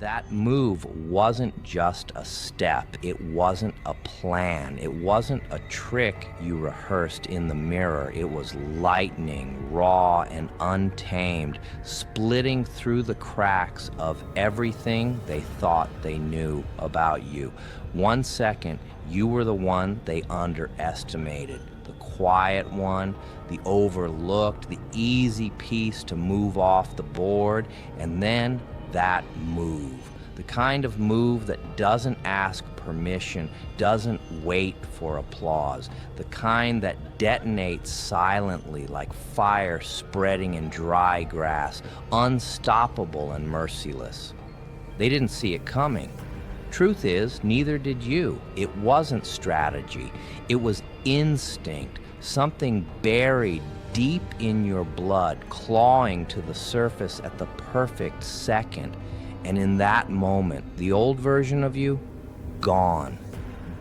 That move wasn't just a step, it wasn't a plan, it wasn't a trick you rehearsed in the mirror. It was lightning, raw and untamed, splitting through the cracks of everything they thought they knew about you. 1 second, you were the one they underestimated, the quiet one, the overlooked, the easy piece to move off the board, and then that move, the kind of move that doesn't ask permission, doesn't wait for applause, the kind that detonates silently like fire spreading in dry grass, unstoppable and merciless. They didn't see it coming. Truth is, neither did you. It wasn't strategy. It was instinct, something buried deep in your blood, clawing to the surface at the perfect second. And in that moment, the old version of you, gone,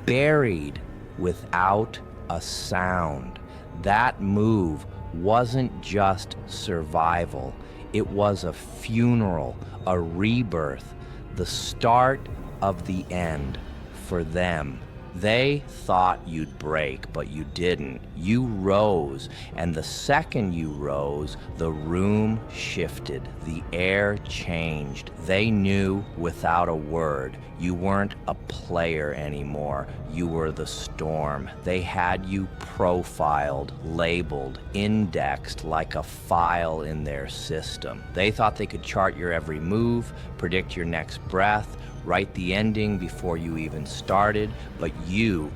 buried without a sound. That move wasn't just survival. It was a funeral, a rebirth, the start of the end for them. They thought you'd break, but you didn't. You rose, and the second you rose, the room shifted, the air changed. They knew without a word. You weren't a player anymore. You were the storm. They had you profiled, labeled, indexed like a file in their system. They thought they could chart your every move, predict your next breath, write the ending before you even started, but you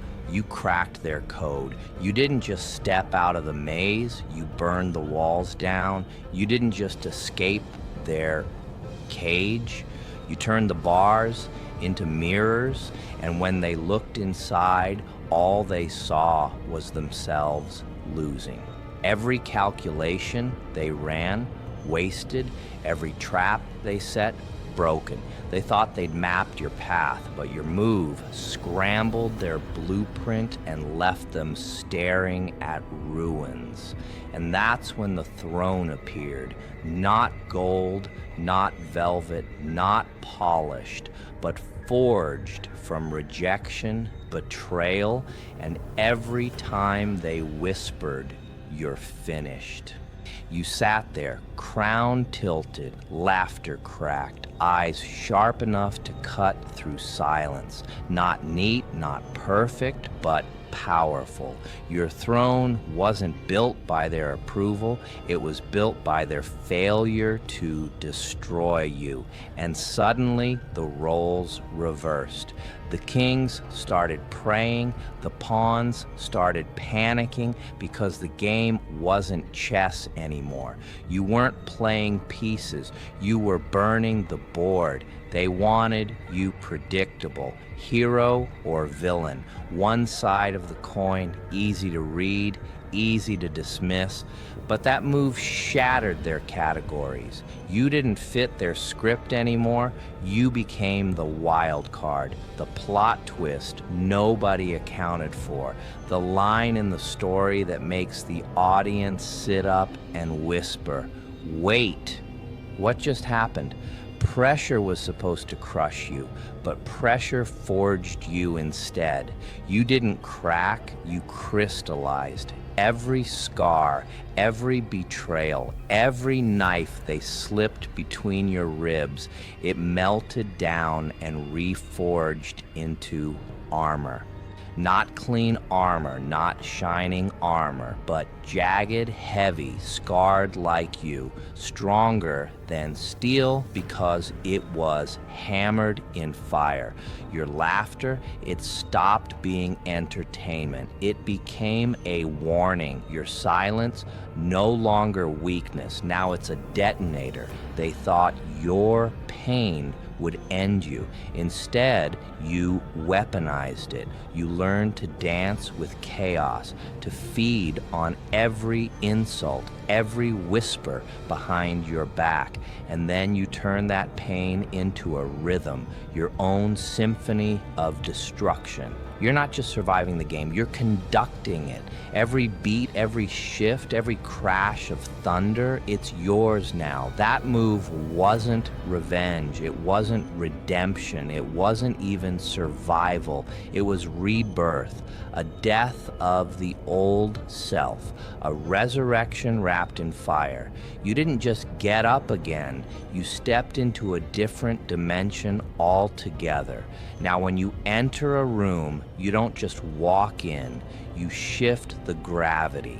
cracked their code. You didn't just step out of the maze, you burned the walls down. You didn't just escape their cage, you turned the bars into mirrors, and when they looked inside, all they saw was themselves losing. Every calculation they ran, wasted. Every trap they set, broken. They thought they'd mapped your path, but your move scrambled their blueprint and left them staring at ruins. And that's when the throne appeared. Not gold, not velvet, not polished, but forged from rejection, betrayal, and every time they whispered, "You're finished." You sat there, crown tilted, laughter cracked, eyes sharp enough to cut through silence. Not neat, not perfect, but powerful. Your throne wasn't built by their approval, it was built by their failure to destroy you. And suddenly the roles reversed. The kings started praying, the pawns started panicking because the game wasn't chess anymore. You weren't playing pieces, you were burning the board. They wanted you predictable, hero or villain. One side of the coin, easy to read, easy to dismiss, but that move shattered their categories. You didn't fit their script anymore. You became the wild card, the plot twist nobody accounted for, the line in the story that makes the audience sit up and whisper, "Wait, what just happened?" Pressure was supposed to crush you, but pressure forged you instead. You didn't crack, you crystallized. Every scar, every betrayal, every knife they slipped between your ribs, it melted down and reforged into armor. Not clean armor, not shining armor, but jagged, heavy, scarred like you, stronger than steel because it was hammered in fire. Your laughter, it stopped being entertainment. It became a warning. Your silence, no longer weakness. Now it's a detonator. They thought your pain would end you. Instead, you weaponized it. You learned to dance with chaos, to feed on every insult, every whisper behind your back, and then you turn that pain into a rhythm, your own symphony of destruction. You're not just surviving the game, you're conducting it. Every beat, every shift, every crash of thunder, it's yours now. That move wasn't revenge, it wasn't redemption, it wasn't even survival. It was rebirth, a death of the old self, a resurrection wrapped in fire. You didn't just get up again, you stepped into a different dimension altogether. Now, when you enter a room, you don't just walk in, you shift the gravity.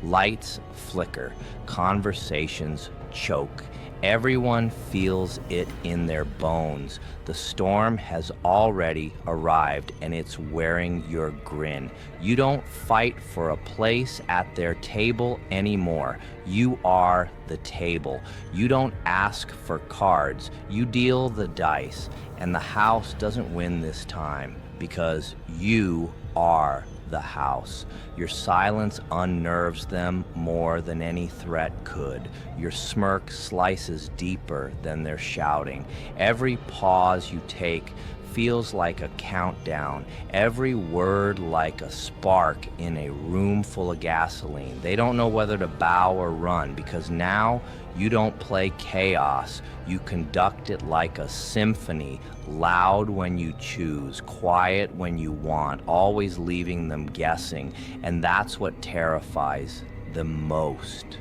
Lights flicker, conversations choke. Everyone feels it in their bones. The storm has already arrived and it's wearing your grin. You don't fight for a place at their table anymore. You are the table. You don't ask for cards. You deal the dice. And the house doesn't win this time because you are the house. Your silence unnerves them more than any threat could. Your smirk slices deeper than their shouting. Every pause you take feels like a countdown, every word like a spark in a room full of gasoline. They don't know whether to bow or run because now you don't play chaos. You conduct it like a symphony, loud when you choose, quiet when you want, always leaving them guessing. And that's what terrifies them most.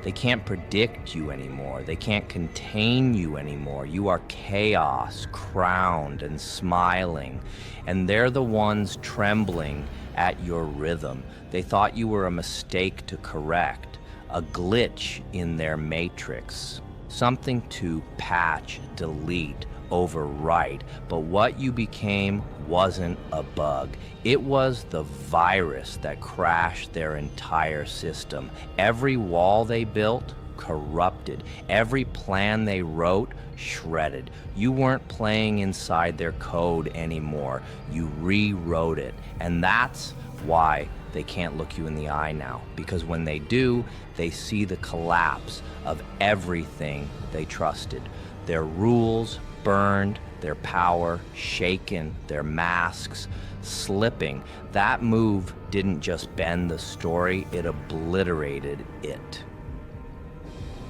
They can't predict you anymore. They can't contain you anymore. You are chaos, crowned and smiling. And they're the ones trembling at your rhythm. They thought you were a mistake to correct, a glitch in their matrix, something to patch, delete, overwrite. But what you became wasn't a bug. It was the virus that crashed their entire system. Every wall they built, corrupted. Every plan they wrote, shredded. You weren't playing inside their code anymore. You rewrote it. And that's why they can't look you in the eye now. Because when they do, they see the collapse of everything they trusted. Their rules burned, their power shaken, their masks slipping. That move didn't just bend the story, it obliterated it.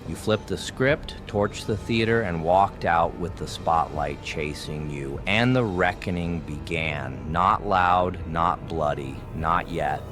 You flipped the script, torched the theater, and walked out with the spotlight chasing you. And the reckoning began. Not loud, not bloody, not yet.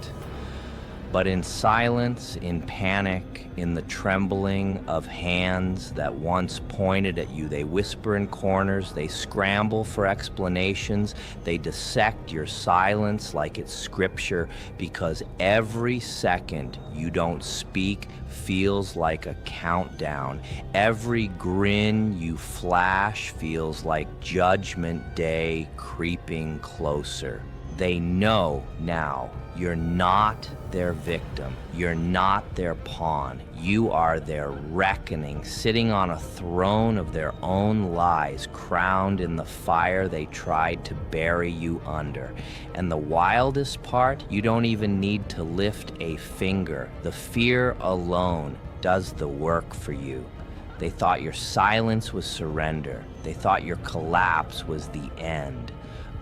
But in silence, in panic, in the trembling of hands that once pointed at you, they whisper in corners, they scramble for explanations, they dissect your silence like it's scripture, because every second you don't speak feels like a countdown. Every grin you flash feels like Judgment Day creeping closer. They know now you're not their victim. You're not their pawn. You are their reckoning, sitting on a throne of their own lies, crowned in the fire they tried to bury you under. And the wildest part, you don't even need to lift a finger. The fear alone does the work for you. They thought your silence was surrender. They thought your collapse was the end.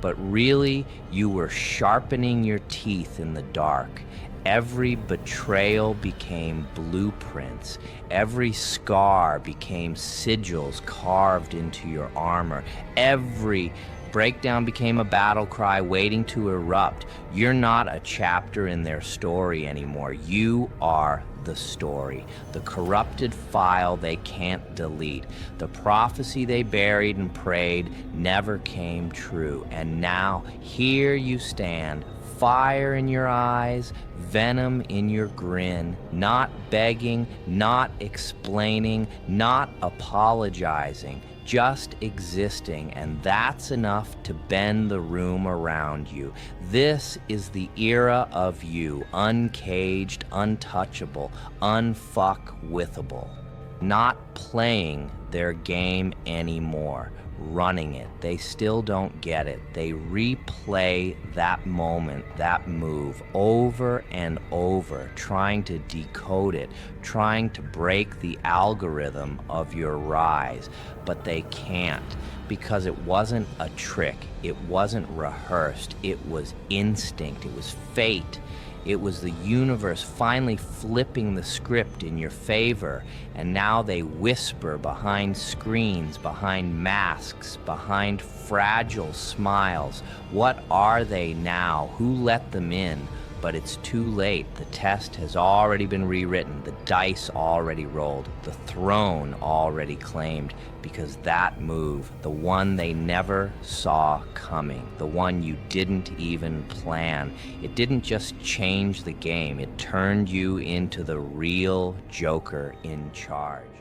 But really, you were sharpening your teeth in the dark. Every betrayal became blueprints. Every scar became sigils carved into your armor. Every breakdown became a battle cry waiting to erupt. You're not a chapter in their story anymore. You are the story, the corrupted file they can't delete. The prophecy they buried and prayed never came true. And now here you stand, fire in your eyes, venom in your grin, not begging, not explaining, not apologizing, just existing, and that's enough to bend the room around you. This is the era of you, uncaged, untouchable, unfuckwithable. Not playing their game anymore, running it. They still don't get it. They replay that moment, that move, over and over, trying to decode it, trying to break the algorithm of your rise. But they can't, because it wasn't a trick. It wasn't rehearsed. It was instinct. It was fate. It was the universe finally flipping the script in your favor, and now they whisper behind screens, behind masks, behind fragile smiles. What are they now? Who let them in? But it's too late. The test has already been rewritten, the dice already rolled, the throne already claimed, because that move, the one they never saw coming, the one you didn't even plan, it didn't just change the game, it turned you into the real Joker in charge.